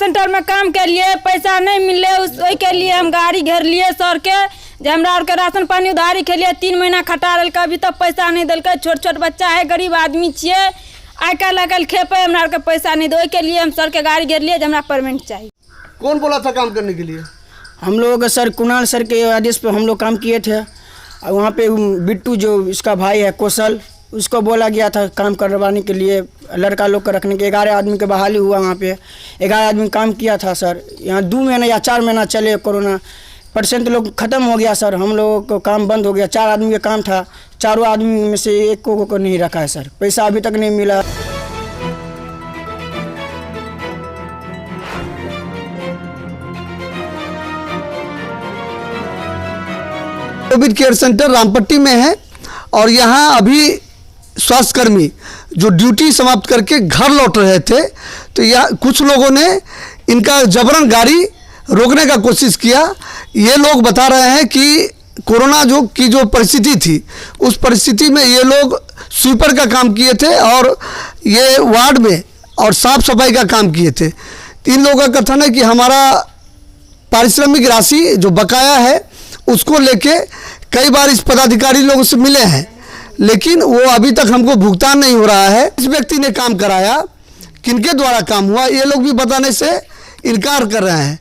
Centre में काम के लिए पैसा नहीं मिले, उसके के लिए हम गाड़ी घेर लिए सर के। हमरा और के राशन पानी उधारी के लिए 3 महीना खटा रहा, अभी तक पैसा नहीं दिल। छोट छोट बच्चा है, गरीब आदमी छे, आइ काल्हि खेपे हमरा के पैसा नहीं दे, के लिए हम सर के गाड़ी घेर लिए, हमरा पेमेंट चाहिए। कौन बोला था काम करने के लिए? हम लोग सर कुणाल सर के आदेश पे हम लोग काम किए थे। और वहाँ पे बिट्टू जो इसका भाई है कौशल, उसको बोला गया था काम करवाने के लिए, लड़का लोग को रखने के। 11 आदमी के बहाली हुआ वहाँ पे, 11 आदमी काम किया था सर। यहाँ 2 महीना या 4 महीना चले, कोरोना % लोग ख़त्म हो गया सर, हम लोगों को काम बंद हो गया। 4 आदमी का काम था, 4 आदमी में से 1 को नहीं रखा है सर, पैसा अभी तक नहीं मिला। कोविड केयर सेंटर रामपट्टी में है और यहाँ अभी स्वास्थ्यकर्मी जो ड्यूटी समाप्त करके घर लौट रहे थे, तो यहाँ कुछ लोगों ने इनका जबरन गाड़ी रोकने का कोशिश किया। ये लोग बता रहे हैं कि कोरोना जो परिस्थिति थी, उस परिस्थिति में ये लोग स्वीपर का काम किए थे और ये वार्ड में और साफ सफाई का काम किए थे। 3 लोगों का कथन है कि हमारा पारिश्रमिक राशि जो बकाया है उसको लेके कई बार इस पदाधिकारी लोगों से मिले हैं, लेकिन वो अभी तक हमको भुगतान नहीं हो रहा है। इस व्यक्ति ने काम कराया, किनके द्वारा काम हुआ ये लोग भी बताने से इनकार कर रहे हैं।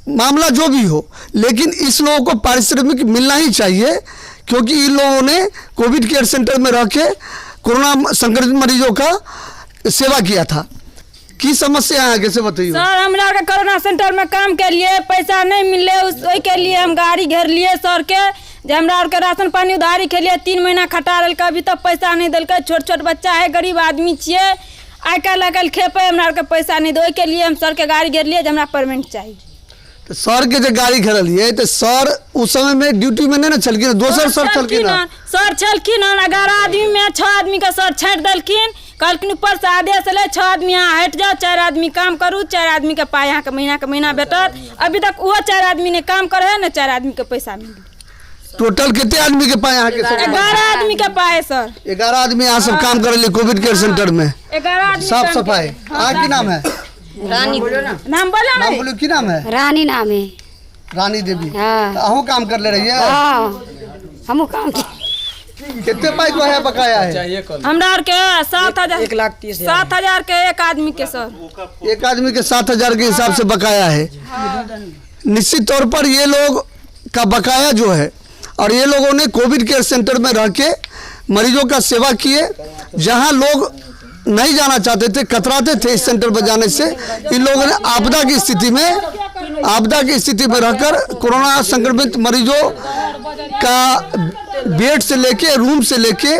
मामला जो भी हो, लेकिन इस लोगों को पारिश्रमिक मिलना ही चाहिए, क्योंकि इन लोगों ने कोविड केयर सेंटर में रह के कोरोना संक्रमित मरीजों का सेवा किया था। की समस्या है, कैसे बताइए? सर हमरा के कोरोना सेंटर में काम के लिए पैसा नहीं मिले, उसके के लिए हम गाड़ी घेर लिए सर के। हमरा और के राशन पानी उधारी के लिए 3 महीना खटा रहा, अभी तक पैसा नहीं दिल। छोट छोट बच्चा है, गरीब आदमी छे, आइ काल्हि खेपे हमरा के पैसा नहीं दे, के लिए हम सर के गाड़ी घेर लिए, हमरा पेमेंट चाहिए। तो सर के जो गाड़ी घेरलिए तो सर उस समय में ड्यूटी में नहीं ना छलकिन, दोसर सर छलकिन। सर छलकिन 11 आदमी में 6 आदमी का सर छाट दलखिन, कहलखिन ऊपर से आदेश ले 6 आदमी यहाँ हट जाओ, 4 आदमी काम करू, 4 आदमी के पाए यहाँ के महीना भेटत। अभी तक वो 4 आदमी ने काम करे है ना, 4 आदमी के पैसा मिल। टोटल कितने आदमी के पाए यहाँ के? 11 आदमी के पाए सर। 11 आदमी यहाँ सब काम करे लिए कोविड केयर सेंटर में, 11 आदमी साफ सफाई। हाँ, की नाम है? रानी। नाम बोलो की नाम है? रानी नाम है। रानी देवी। हाँ। अहू काम कर ले रही है? हम काम कितने पाई को है बकाया है? हमरा और के 7,000 7,000 के एक आदमी के सर, एक आदमी के 7,000 के हिसाब से बकाया है। निश्चित तौर पर ये लोग का बकाया जो है, और ये लोगों ने कोविड केयर सेंटर में रह के मरीजों का सेवा किए, जहां लोग नहीं जाना चाहते थे, कतराते थे इस सेंटर पर जाने से। इन लोगों ने आपदा की स्थिति में रहकर कोरोना संक्रमित मरीजों का बेड से लेके, रूम से लेके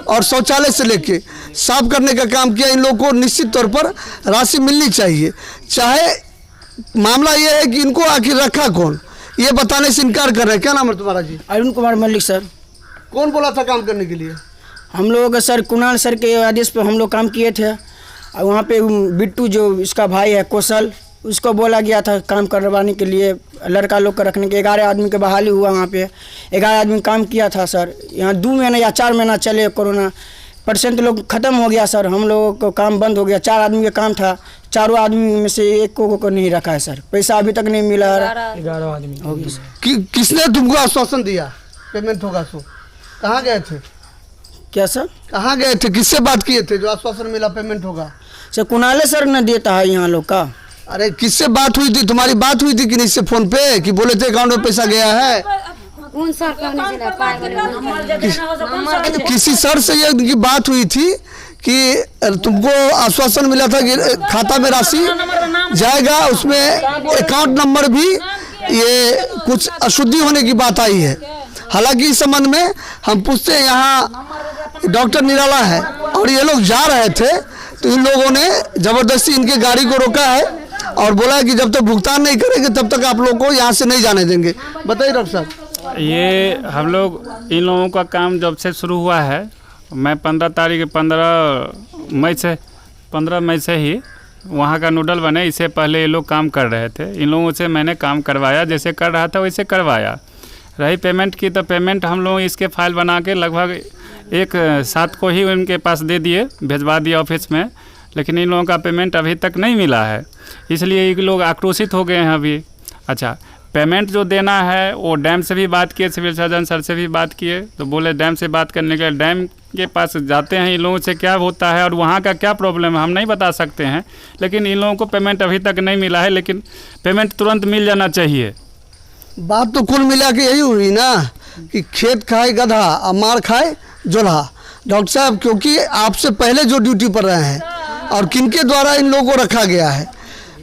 और शौचालय से लेके साफ करने का काम किया। इन लोगों को निश्चित तौर पर राशि मिलनी चाहिए। चाहे मामला ये है कि इनको आखिर रखा कौन, ये बताने से इनकार कर रहे हैं। क्या नाम है तुम्हारा जी? अरुण कुमार मल्लिक सर। कौन बोला था काम करने के लिए? हम लोग सर कुणाल सर के आदेश पे हम लोग काम किए थे। और वहाँ पे बिट्टू जो इसका भाई है कौशल, उसको बोला गया था काम करवाने के लिए, लड़का लोग को रखने के। 11 आदमी के बहाली हुआ वहाँ पे, 11 आदमी काम किया था सर। यहाँ 2 महीना या 4 महीना चले, कोरोना % लोग ख़त्म हो गया सर, हम लोगों को काम बंद हो गया। 4 आदमी का काम था, 4 आदमी में से 1 को नहीं रखा है सर, पैसा अभी तक नहीं मिला। 11 आदमी हो गया सर। किसने तुमको आश्वासन दिया पेमेंट होगा? सो कहाँ गए थे? क्या सर? कहाँ गए थे, किससे बात किए थे जो आश्वासन मिला पेमेंट होगा? सर कुणाले सर ने देता है यहाँ लोग का। अरे किससे बात हुई थी? तुम्हारी बात हुई थी कि नहीं इससे फोन पे, कि बोले थे अकाउंट में पैसा गया है? कौन सर किसी सर से ये उनकी बात हुई थी कि तुमको आश्वासन मिला था कि खाता में राशि जाएगा, उसमें अकाउंट नंबर भी, ये कुछ अशुद्धि होने की बात आई है। हालांकि इस संबंध में हम पूछते हैं, यहाँ डॉक्टर निराला है और ये लोग जा रहे थे, तो इन लोगों ने ज़बरदस्ती इनके गाड़ी को रोका है और बोला है कि जब तक भुगतान नहीं करेंगे तब तक आप लोग को यहाँ से नहीं जाने देंगे। बताइए डॉक्टर साहब। ये हम लोग इन लोगों का काम जब से शुरू हुआ है, मैं 15 मई से ही वहाँ का नोडल बने। इससे पहले ये लोग काम कर रहे थे, इन लोगों से मैंने काम करवाया, जैसे कर रहा था वैसे करवाया। रही पेमेंट की, तो पेमेंट हम लोग इसके फाइल बना के लगभग 1/7 को ही उनके पास दे दिए, भिजवा दिया ऑफिस में। लेकिन इन लोगों का पेमेंट अभी तक नहीं मिला है, इसलिए ये लोग आक्रोशित हो गए हैं अभी। अच्छा, पेमेंट जो देना है वो डैम से भी बात किए, सिविल सर्जन सर से भी बात किए, तो बोले डैम से बात करने के लिए डैम के पास जाते हैं, इन लोगों से क्या होता है और वहाँ का क्या प्रॉब्लम है हम नहीं बता सकते हैं, लेकिन इन लोगों को पेमेंट अभी तक नहीं मिला है, लेकिन पेमेंट तुरंत मिल जाना चाहिए। बात तो कुल मिला के यही हुई ना कि खेत खाए गधा और मार खाए जोल्हा। डॉक्टर साहब, क्योंकि आपसे पहले जो ड्यूटी पर रहे हैं और किनके द्वारा इन लोगों को रखा गया है,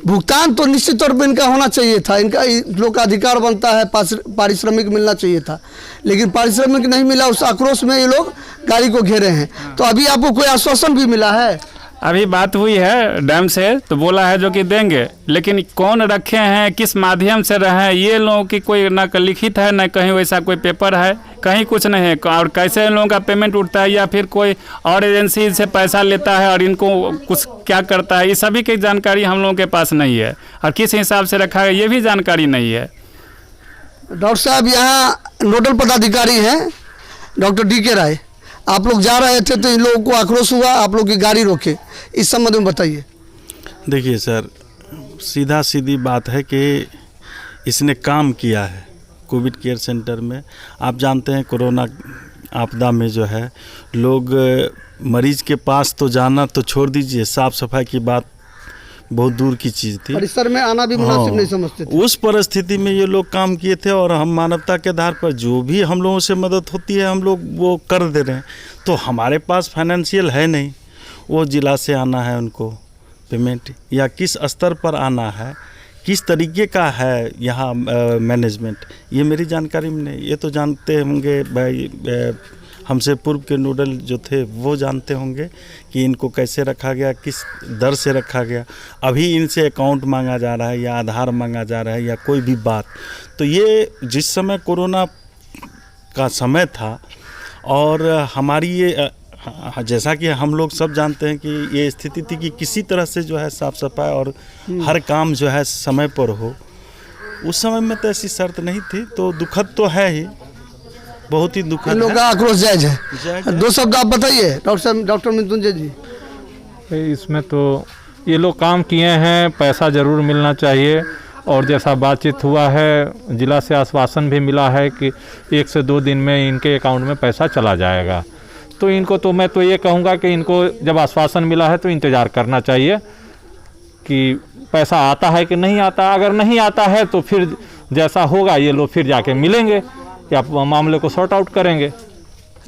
भुगतान तो निश्चित तौर पर इनका होना चाहिए था, इनका लोग का अधिकार बनता है, पारिश्रमिक मिलना चाहिए था, लेकिन पारिश्रमिक नहीं मिला। उस आक्रोश में ये लोग गाड़ी को घेरे हैं। तो अभी आपको कोई आश्वासन भी मिला है? अभी बात हुई है डैम से, तो बोला है जो कि देंगे, लेकिन कौन रखे हैं, किस माध्यम से रहे, ये लोगों की कोई ना लिखित है ना कहीं वैसा कोई पेपर है, कहीं कुछ नहीं है। और कैसे इन लोगों का पेमेंट उठता है या फिर कोई और एजेंसी से पैसा लेता है और इनको कुछ क्या करता है, ये सभी की जानकारी हम लोगों के पास नहीं है, और किस हिसाब से रखा है ये भी जानकारी नहीं है। डॉक्टर साहब, यहाँ नोडल पदाधिकारी हैं डॉक्टर DK राय, आप लोग जा रहे थे तो इन लोगों को आक्रोश हुआ, आप लोग की गाड़ी रोके, इस संबंध में बताइए। देखिए सर, सीधा सीधी बात है कि इसने काम किया है कोविड केयर सेंटर में। आप जानते हैं कोरोना आपदा में जो है लोग मरीज के पास तो जाना तो छोड़ दीजिए, साफ़ सफाई की बात बहुत दूर की चीज़ थी, परिसर में आना भी मुनासिब नहीं समझते थे। उस परिस्थिति में ये लोग काम किए थे, और हम मानवता के आधार पर जो भी हम लोगों से मदद होती है हम लोग वो कर दे रहे हैं। तो हमारे पास फाइनेंशियल है नहीं, वो ज़िला से आना है उनको पेमेंट, या किस स्तर पर आना है, किस तरीके का है यहाँ मैनेजमेंट, ये मेरी जानकारी में नहीं। ये तो जानते होंगे भाई, हमसे पूर्व के नोडल जो थे वो जानते होंगे कि इनको कैसे रखा गया, किस दर से रखा गया। अभी इनसे अकाउंट मांगा जा रहा है या आधार मांगा जा रहा है या कोई भी बात, तो ये जिस समय कोरोना का समय था और हमारी ये जैसा कि हम लोग सब जानते हैं कि ये स्थिति थी कि किसी तरह से जो है साफ़ सफाई और हर काम जो है समय पर हो, उस समय में तो ऐसी शर्त नहीं थी। तो दुखद तो है ही, बहुत ही दुखद। लोग का आक्रोश जायज है। दो शब्द आप बताइए डॉक्टर साहब, डॉक्टर मृत्युंजय जी। इसमें तो ये लोग काम किए हैं, पैसा ज़रूर मिलना चाहिए, और जैसा बातचीत हुआ है ज़िला से आश्वासन भी मिला है कि 1 से 2 दिन में इनके अकाउंट में पैसा चला जाएगा। तो इनको तो मैं तो ये कहूँगा कि इनको जब आश्वासन मिला है तो इंतज़ार करना चाहिए कि पैसा आता है कि नहीं आता। अगर नहीं आता है तो फिर जैसा होगा ये लोग फिर जाके मिलेंगे या मामले को सॉर्ट आउट करेंगे।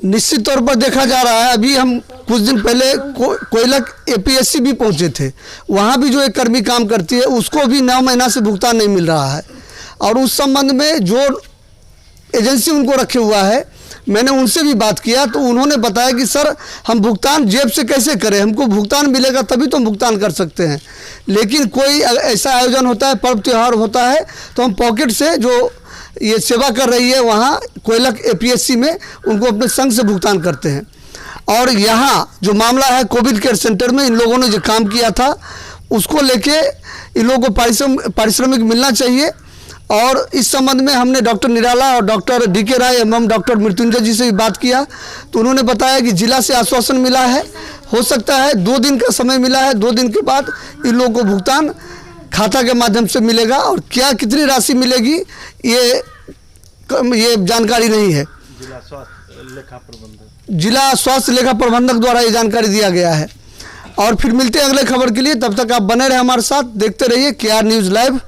निश्चित तौर पर देखा जा रहा है, अभी हम कुछ दिन पहले कोयलक APSC भी पहुंचे थे, वहां भी जो एक कर्मी काम करती है उसको भी 9 महीना से भुगतान नहीं मिल रहा है, और उस संबंध में जो एजेंसी उनको रखे हुआ है मैंने उनसे भी बात किया तो उन्होंने बताया कि सर हम भुगतान जेब से कैसे करें, हमको भुगतान मिलेगा तभी तो हम भुगतान कर सकते हैं, लेकिन कोई ऐसा आयोजन होता है, पर्व त्यौहार होता है तो हम पॉकेट से जो ये सेवा कर रही है वहाँ कोयलक APSC में उनको अपने संघ से भुगतान करते हैं। और यहाँ जो मामला है कोविड केयर सेंटर में इन लोगों ने जो काम किया था उसको लेके इन लोगों को पारिश्रमिक मिलना चाहिए, और इस संबंध में हमने डॉक्टर निराला और डॉक्टर DK राय एवं डॉक्टर मृत्युंजय जी से भी बात किया तो उन्होंने बताया कि जिला से आश्वासन मिला है, हो सकता है 2 दिन का समय मिला है, 2 दिन के बाद इन लोगों को भुगतान खाता के माध्यम से मिलेगा, और क्या कितनी राशि मिलेगी ये जानकारी नहीं है। जिला स्वास्थ्य लेखा प्रबंधक द्वारा ये जानकारी दिया गया है। और फिर मिलते हैं अगले खबर के लिए, तब तक आप बने रहे हमारे साथ, देखते रहिए KR न्यूज़ लाइव।